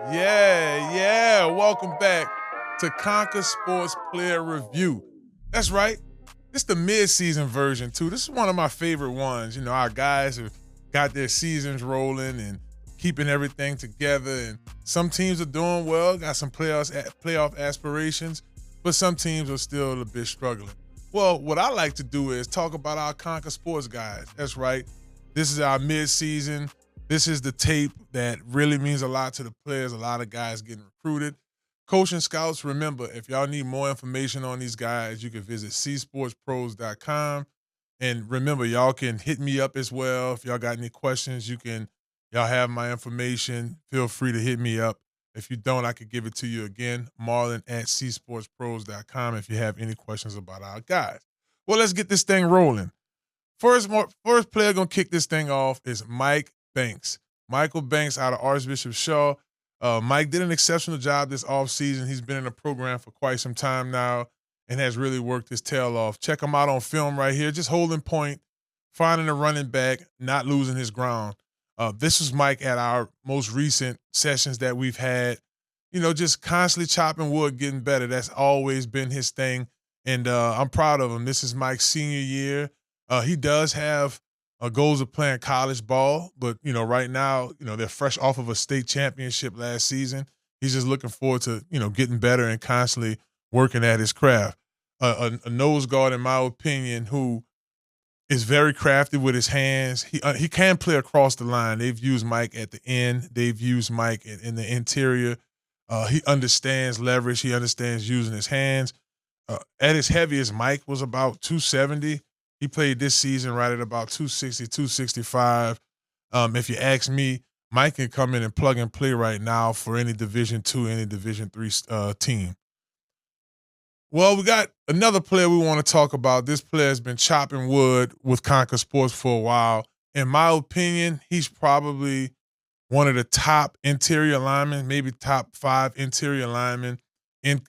Yeah. Welcome back to Conquer Sports Player Review. That's right. This is the mid-season version too. This is one of my favorite ones. You know, our guys have got their seasons rolling and keeping everything together. And some teams are doing well, got some playoff aspirations, but some teams are still a bit struggling. Well, what I like to do is talk about our Conquer Sports guys. That's right. This is our mid-season. This is the tape that really means a lot to the players, a lot of guys getting recruited. Coaching scouts, remember, if y'all need more information on these guys, you can visit csportspros.com. And remember, y'all can hit me up as well. If y'all got any questions, y'all have my information. Feel free to hit me up. If you don't, I could give it to you again, Marlon at csportspros.com if you have any questions about our guys. Well, let's get this thing rolling. First player gonna kick this thing off is Mike Banks. Michael Banks out of Archbishop Shaw. Mike did an exceptional job this offseason. He's been in the program for quite some time now and has really worked his tail off. Check him out on film right here, just holding point, finding a running back, not losing his ground. This was Mike at our most recent sessions that we've had. You know, just constantly chopping wood, getting better. That's always been his thing. And I'm proud of him. This is Mike's senior year. He does have goals of playing college ball, but right now, they're fresh off of a state championship last season. He's just looking forward to getting better and constantly working at his craft. A nose guard, in my opinion, who is very crafty with his hands. He can play across the line. They've used Mike at the end. They've used Mike in the interior. He understands leverage. He understands using his hands. At his heaviest, Mike was about 270. He played this season right at about 260, 265. If you ask me, Mike can come in and plug and play right now for any Division II, any Division III team. Well, we got another player we want to talk about. This player has been chopping wood with Conquer Sports for a while. In my opinion, he's probably one of the top interior linemen, maybe top 5 interior linemen in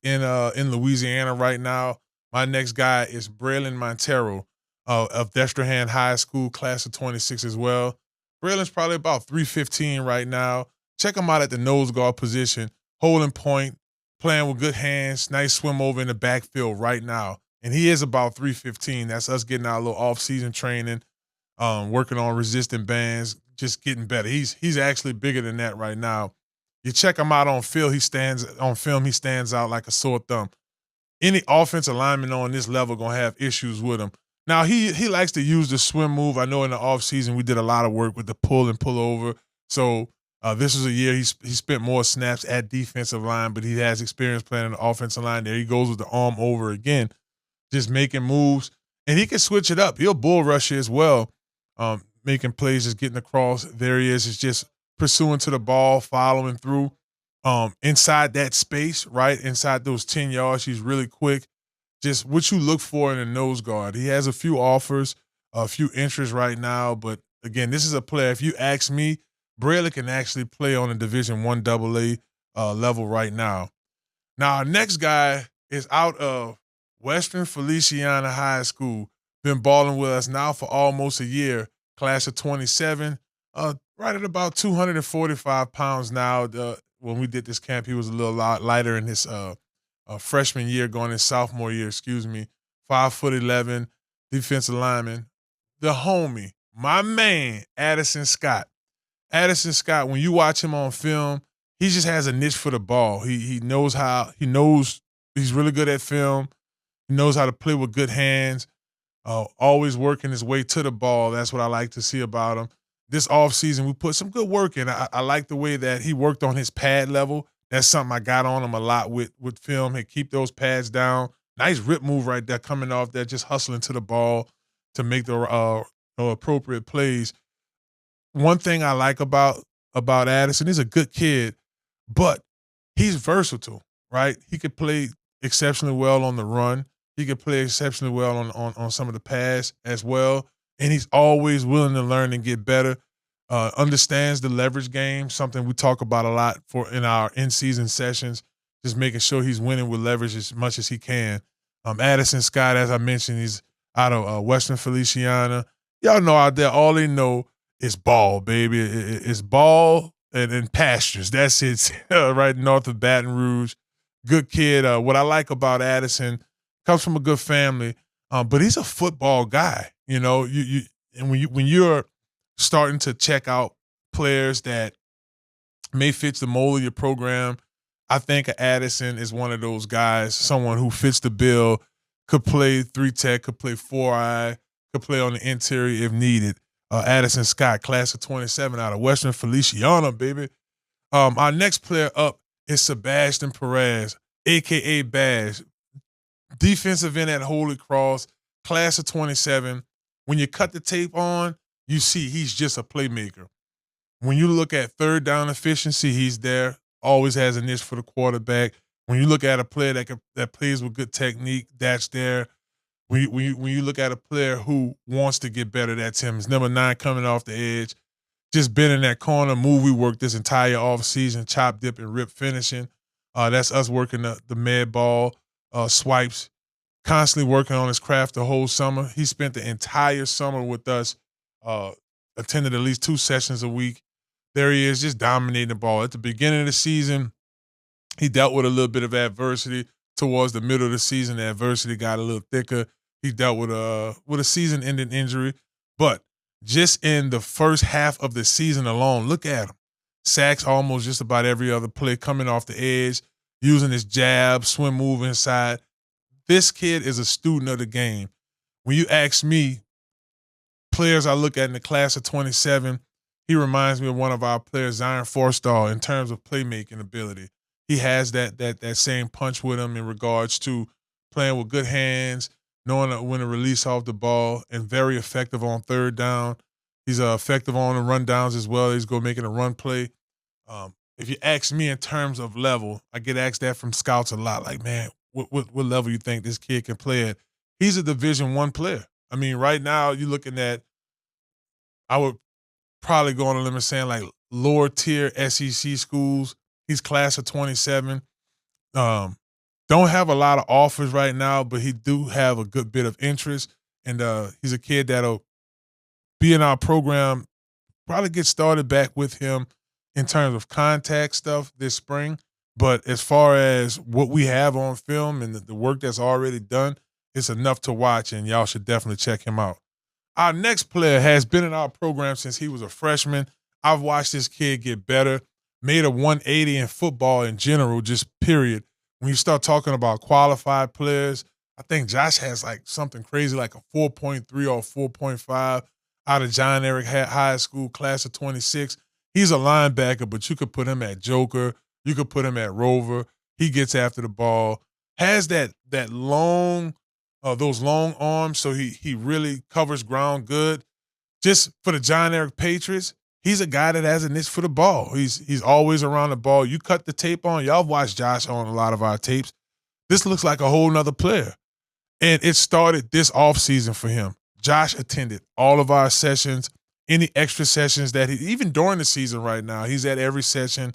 Louisiana right now. My next guy is Braylon Montero of Destrehan High School, class of 26 as well. Braylon's probably about 315 right now. Check him out at the nose guard position, holding point, playing with good hands, nice swim over in the backfield right now. And he is about 315. That's us getting our little off-season training, working on resistant bands, just getting better. He's actually bigger than that right now. You check him out on film, he stands out like a sore thumb. Any offensive lineman on this level gonna have issues with him. Now he likes to use the swim move. I know in the offseason we did a lot of work with the pull and pull over. So this was a year he spent more snaps at defensive line, but he has experience playing in the offensive line. There he goes with the arm over again, just making moves. And he can switch it up. He'll bull rush you as well, making plays, just getting across. There he is. It's just pursuing to the ball, following through. Inside that space, right? Inside those 10 yards, he's really quick. Just what you look for in a nose guard. He has a few offers, a few interests right now, but again, this is a player. If you ask me, Braylon can actually play on a Division I AA level right now. Now, our next guy is out of Western Feliciana High School. Been balling with us now for almost a year. Class of 27, right at about 245 pounds now. When we did this camp, he was a little lot lighter in his freshman year, going in sophomore year, 5'11", defensive lineman. The homie, my man, Addison Scott. Addison Scott, when you watch him on film, he just has a niche for the ball. He knows he's really good at film. He knows how to play with good hands, always working his way to the ball. That's what I like to see about him. This offseason, we put some good work in. I like the way that he worked on his pad level. That's something I got on him a lot with film. Hey, keep those pads down. Nice rip move right there, coming off there, just hustling to the ball to make the appropriate plays. One thing I like about Addison, he's a good kid, but he's versatile, right? He could play exceptionally well on the run. He could play exceptionally well on some of the pass as well. And he's always willing to learn and get better. Understands the leverage game, something we talk about a lot in our in-season sessions, just making sure he's winning with leverage as much as he can. Addison Scott, as I mentioned, he's out of Western Feliciana. Y'all know out there, all they know is ball, baby. It's ball, and pastures. That's it, right north of Baton Rouge. Good kid. What I like about Addison, comes from a good family, but he's a football guy. And when you're starting to check out players that may fit the mold of your program, I think Addison is one of those guys, someone who fits the bill, could play 3 tech, could play 4-eye, could play on the interior if needed. Addison Scott, class of 27 out of Western Feliciana, baby. Our next player up is Sebastian Perez, a.k.a. Bash, defensive end at Holy Cross, class of 27. When you cut the tape on, you see he's just a playmaker. When you look at third down efficiency, he's there. Always has a niche for the quarterback. When you look at a player that plays with good technique, that's there. When you look at a player who wants to get better, that's him. He's number 9 coming off the edge. Just been in that corner. Movie work this entire offseason, chop, dip, and rip finishing. That's us working the med ball, swipes, constantly working on his craft the whole summer. He spent the entire summer with us, attended at least 2 sessions a week. There he is, just dominating the ball. At the beginning of the season, he dealt with a little bit of adversity. Towards the middle of the season, the adversity got a little thicker. He dealt with a season-ending injury. But just in the first half of the season alone, look at him. Sacks almost just about every other play, coming off the edge, using his jab, swim move inside. This kid is a student of the game. When you ask me, players I look at in the class of 27, he reminds me of one of our players, Zion Forstall, in terms of playmaking ability. He has that same punch with him in regards to playing with good hands, knowing when to release off the ball, and very effective on third down. He's effective on the run downs as well. He's making a run play. If you ask me in terms of level, I get asked that from scouts a lot. Like, man, what level you think this kid can play at? He's a Division I player. I mean, right now you're looking at, I would probably go on a limb and saying like lower tier SEC schools. He's class of 27. Don't have a lot of offers right now, but he do have a good bit of interest. And he's a kid that'll be in our program, probably get started back with him in terms of contact stuff this spring. But as far as what we have on film and the work that's already done, it's enough to watch, and y'all should definitely check him out. Our next player has been in our program since he was a freshman. I've watched this kid get better, made a 180 in football in general, just period. When you start talking about qualified players, I think Josh has like something crazy like a 4.3 or 4.5 out of John Eric High School, class of 26. He's a linebacker, but you could put him at Joker. You could put him at Rover. He gets after the ball. Has that long, those long arms, so he really covers ground good. Just for the John Eric Patriots, he's a guy that has a niche for the ball. He's always around the ball. You cut the tape on. Y'all watched Josh on a lot of our tapes. This looks like a whole nother player. And it started this offseason for him. Josh attended all of our sessions, any extra sessions that even during the season right now, he's at every session,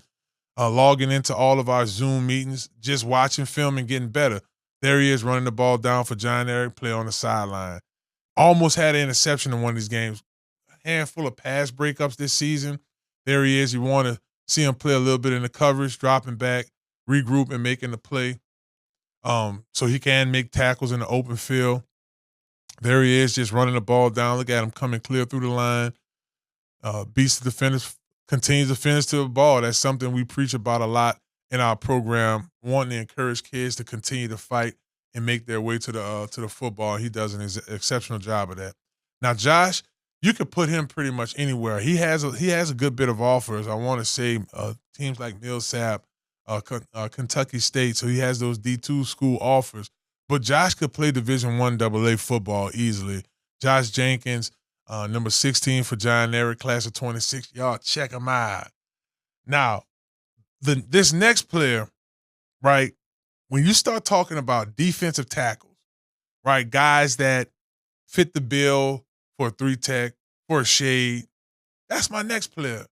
logging into all of our Zoom meetings, just watching film and getting better. There he is running the ball down for John Eric, play on the sideline. Almost had an interception in one of these games. A handful of pass breakups this season. There he is. You want to see him play a little bit in the coverage, dropping back, regroup, and making the play. So he can make tackles in the open field. There he is, just running the ball down. Look at him coming clear through the line. Beats the defenders, continues to finish to the ball. That's something we preach about a lot in our program, wanting to encourage kids to continue to fight and make their way to the football. He does an exceptional job of that. Now, Josh, you could put him pretty much anywhere. He has a good bit of offers. I want to say teams like Millsap, Kentucky State, so he has those D2 school offers. But Josh could play Division I AA football easily. Josh Jenkins, number 16 for John Eric, class of 26. Y'all check him out. Now, this next player, right, when you start talking about defensive tackles, right, guys that fit the bill for a 3-tech, for a shade, that's my next player.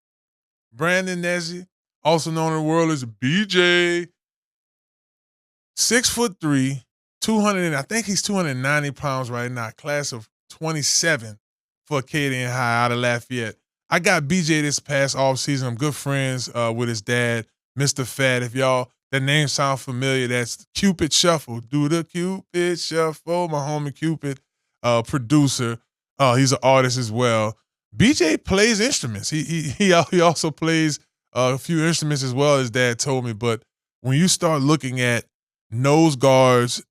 Brandon Nezzi, also known in the world as BJ, 6'3", 200, I think he's 290 pounds right now, class of 27 for Acadian High out of Lafayette. I got BJ this past offseason. I'm good friends with his dad, Mr. Fat. If y'all, that name sound familiar, that's Cupid Shuffle. Do the Cupid Shuffle. My homie Cupid, producer. He's an artist as well. BJ plays instruments. He also plays a few instruments as well, his dad told me. But when you start looking at nose guards,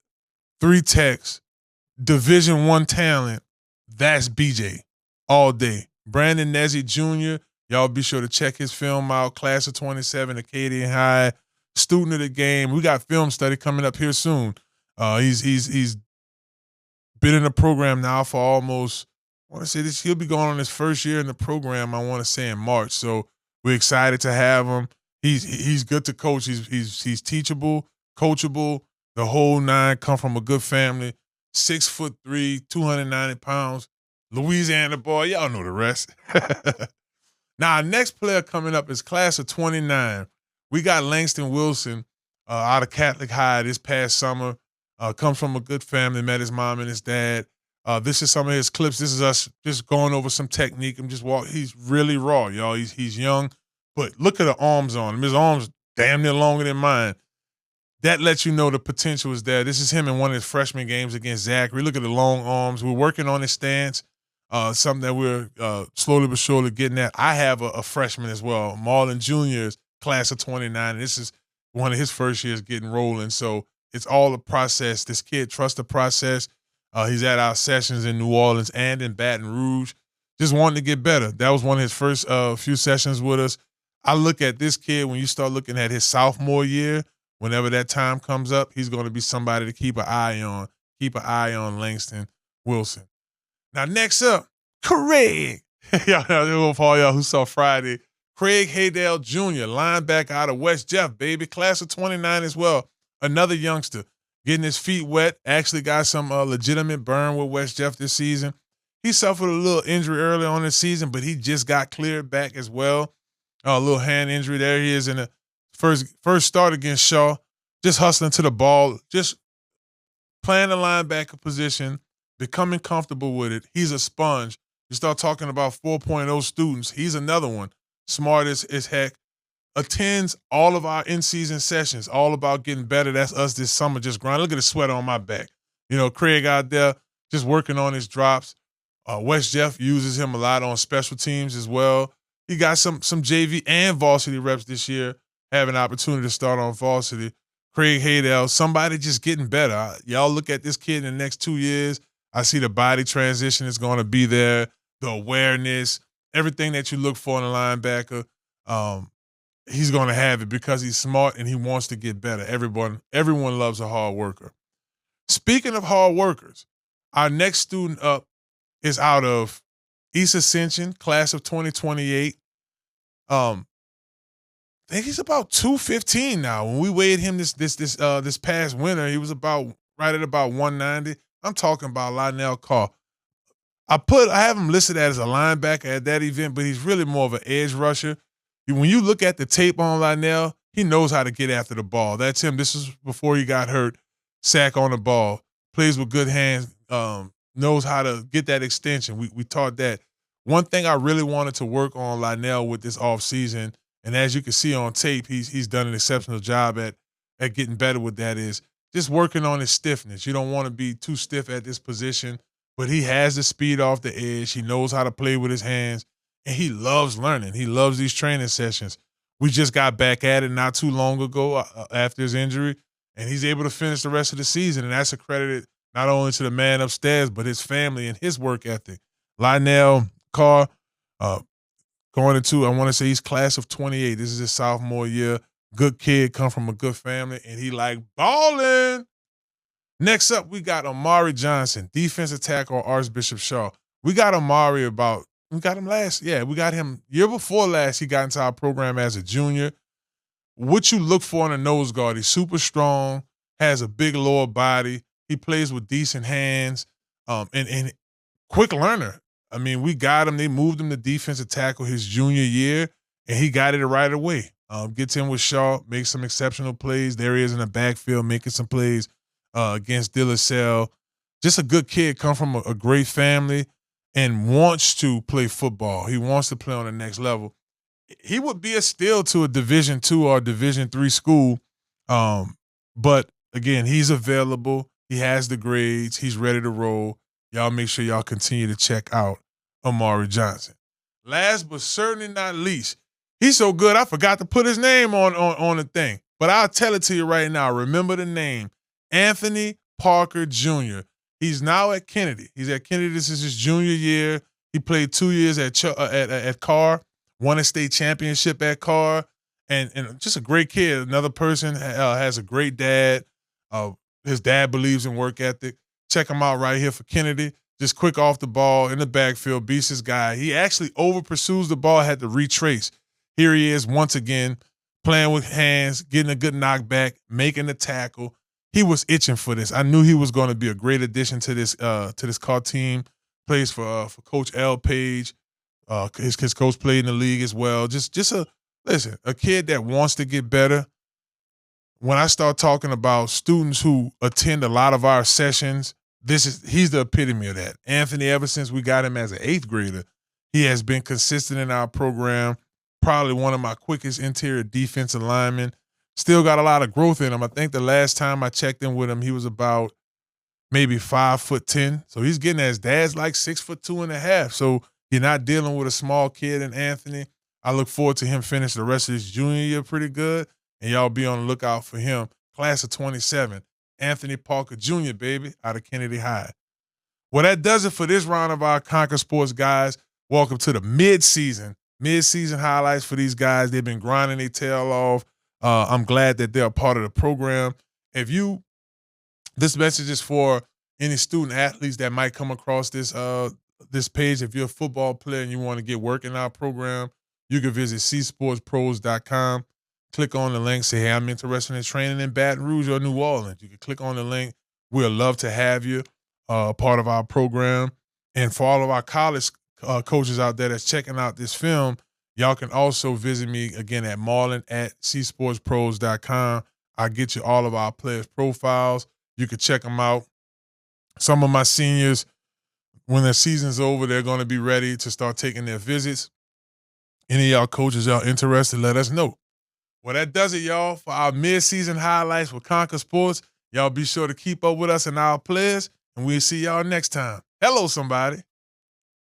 three techs, Division I talent, that's BJ all day. Brandon Nezzy Jr., y'all be sure to check his film out. Class of 27, Acadian High, student of the game. We got film study coming up here soon. He's been in the program now for almost, I want to say this, he'll be going on his first year in the program, I want to say in March. So we're excited to have him. He's good to coach. He's teachable, coachable, the whole nine. Come from a good family. 6'3", 290 pounds. Louisiana boy, y'all know the rest. Now, our next player coming up is class of 29. We got Langston Wilson out of Catholic High this past summer. Comes from a good family, met his mom and his dad. This is some of his clips. This is us just going over some technique. He's really raw, y'all. He's young, but look at the arms on him. His arms damn near longer than mine. That lets you know the potential is there. This is him in one of his freshman games against Zachary. Look at the long arms. We're working on his stance, something that we're slowly but surely getting at. I have a freshman as well, Marlon Jr.'s class of 29. And this is one of his first years getting rolling. So it's all a process. This kid trusts the process. He's at our sessions in New Orleans and in Baton Rouge, just wanting to get better. That was one of his first few sessions with us. I look at this kid, when you start looking at his sophomore year, whenever that time comes up, he's going to be somebody to keep an eye on. Keep an eye on Langston Wilson. Now, next up, Craig. For all y'all who saw Friday, Craig Haydale Jr., linebacker out of West Jeff, baby. Class of 29 as well. Another youngster getting his feet wet. Actually got some legitimate burn with West Jeff this season. He suffered a little injury early on this season, but he just got cleared back as well. A little hand injury. There he is in the first start against Shaw, just hustling to the ball, just playing the linebacker position, becoming comfortable with it. He's a sponge. You start talking about 4.0 students. He's another one. Smart as heck. Attends all of our in-season sessions, all about getting better. That's us this summer, just grinding. Look at the sweat on my back. Craig out there just working on his drops. West Jeff uses him a lot on special teams as well. He got some JV and varsity reps this year, having an opportunity to start on varsity. Craig Haydale, somebody just getting better. Y'all look at this kid in the next 2 years. I see the body transition is going to be there, the awareness, everything that you look for in a linebacker. He's going to have it because he's smart and he wants to get better. Everyone loves a hard worker. Speaking of hard workers, our next student up is out of East Ascension, class of 2028. I think he's about 215 now. When we weighed him this past winter, he was right at about 190. I'm talking about Lionel Carr. I have him listed as a linebacker at that event, but he's really more of an edge rusher. When you look at the tape on Lionel, he knows how to get after the ball. That's him. This is before he got hurt. Sack on the ball. Plays with good hands. Knows how to get that extension. We taught that. One thing I really wanted to work on Lionel with this offseason, and as you can see on tape, he's done an exceptional job at getting better with that, is just working on his stiffness. You don't want to be too stiff at this position, but he has the speed off the edge. He knows how to play with his hands. And he loves learning. He loves these training sessions. We just got back at it not too long ago after his injury, and he's able to finish the rest of the season, and that's accredited not only to the man upstairs, but his family and his work ethic. Lionel Carr, going into, I want to say he's class of 28. This is his sophomore year. Good kid, come from a good family, and he like balling. Next up, we got Amari Johnson, defensive tackle, Archbishop Shaw. We got Amari we got him year before last. He got into our program as a junior. What you look for in a nose guard, he's super strong, has a big lower body. He plays with decent hands, and quick learner. I mean, we got him. They moved him to defensive tackle his junior year, and he got it right away. Gets in with Shaw, makes some exceptional plays. There he is in the backfield making some plays against De La Salle. Just a good kid, come from a great family. and wants to play football, he wants to play on the next level, he would be a steal to a Division II or Division III school. But again, he's available. He has the grades. He's ready to roll. Y'all make sure y'all continue to check out Amari Johnson. Last but certainly not least, he's so good I forgot to put his name on the thing. But I'll tell it to you right now. Remember the name, Anthony Parker Jr. He's now at Kennedy. He's at Kennedy. This is his junior year. He played 2 years at Carr, won a state championship at Carr, and just a great kid. Another person has a great dad. His dad believes in work ethic. Check him out right here for Kennedy. Just quick off the ball in the backfield, beats his guy. He actually over pursues the ball, had to retrace. Here he is once again, playing with hands, getting a good knockback, making the tackle. He was itching for this. I knew he was going to be a great addition to this Carr team. Plays for Coach L. Page. His coach played in the league as well. Just a kid that wants to get better. When I start talking about students who attend a lot of our sessions, he's the epitome of that. Anthony, ever since we got him as an 8th grader, he has been consistent in our program. Probably one of my quickest interior defensive linemen. Still got a lot of growth in him. I think the last time I checked in with him, he was about maybe 5'10". So he's getting his dad's like 6'2.5". So you're not dealing with a small kid in Anthony. I look forward to him finish the rest of his junior year pretty good. And y'all be on the lookout for him. Class of 27, Anthony Parker Jr., baby, out of Kennedy High. Well, that does it for this round of our Conquer Sports guys. Welcome to the midseason highlights for these guys. They've been grinding their tail off. I'm glad that they're a part of the program. This message is for any student athletes that might come across this page. If you're a football player and you want to get work in our program, you can visit csportspros.com. Click on the link, say, hey, I'm interested in training in Baton Rouge or New Orleans. You can click on the link. We'd love to have you part of our program. And for all of our college coaches out there that's checking out this film, y'all can also visit me again at Marlon at csportspros.com. I'll get you all of our players' profiles. You can check them out. Some of my seniors, when their season's over, they're going to be ready to start taking their visits. Any of y'all coaches y'all interested, let us know. Well, that does it, y'all, for our mid-season highlights with Conquer Sports. Y'all be sure to keep up with us and our players, and we'll see y'all next time. Hello, somebody.